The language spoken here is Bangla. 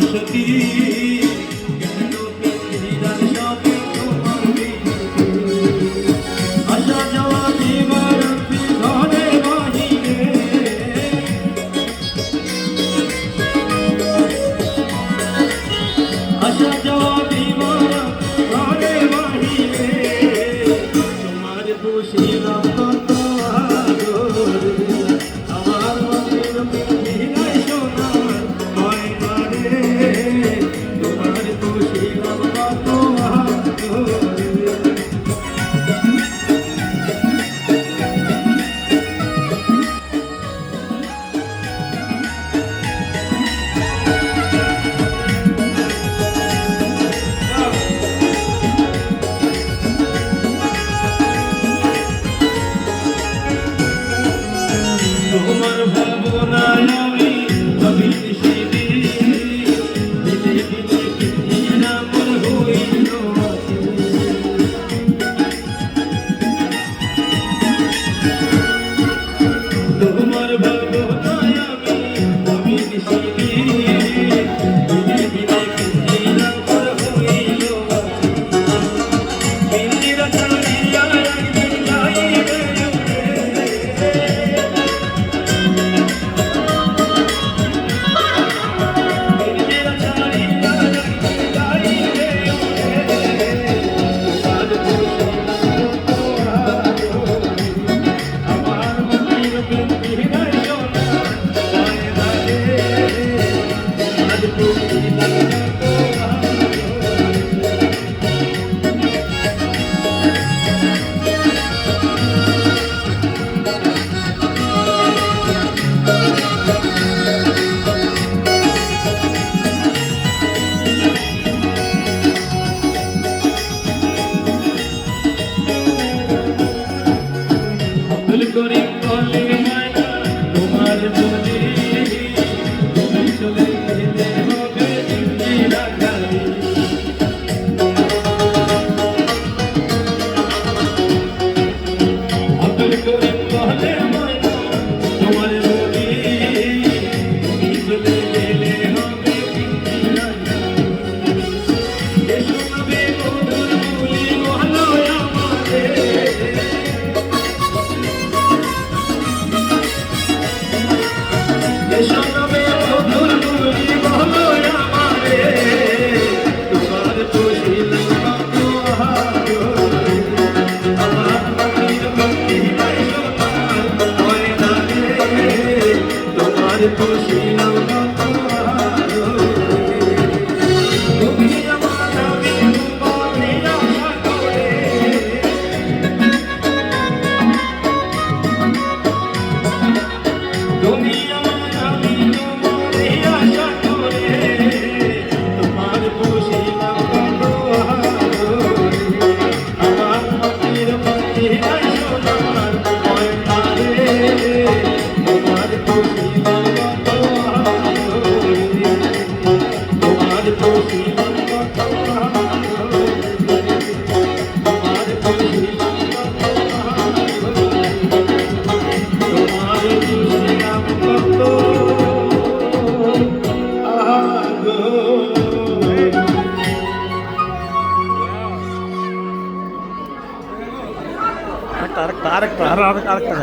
সখী কেন পৃথিবীর সাথে তোমার আসা যাওয়া দিবার ঘরে বাহিরে আসা যাওয়া দিবার ঘরে বাহিরে তোমার বসিলাম কত আদর আমার মনের পৃথিবীর সোনার ময়না রে তোমার বসিলাম কত আদর তোমার ভাবনায় আমি ভাবি সেদিন দিলে দিলে পৃথিবীর আমার হইল তোমার ভাবনায় আমি ভাবি সেদিন দিলে দিলে পৃথিবীর আমার হইল পিঞ্জিরা ছাড়িয়া একদিন যাইবে ভুল করি বলে মায়া তোমার বলে তুমি চলে যেতে হবে ইন্দিরা গাড়ি ভুল করি বলে মায়া তোমার বলে তুমি চলে গেলে হবে ইন্দিরা গাড়ি এসো নবে মধুর বলি ভালো আমাদের সনবে মধুর বলি বলো আমারে তোমার বসিলাম কত আদর আমার মনের পৃথিবীর সোনার ময়না রে তোমার বসিলাম কত আদর তুমি আমার আমি তোমারে আশা করে তুমি আরেকটা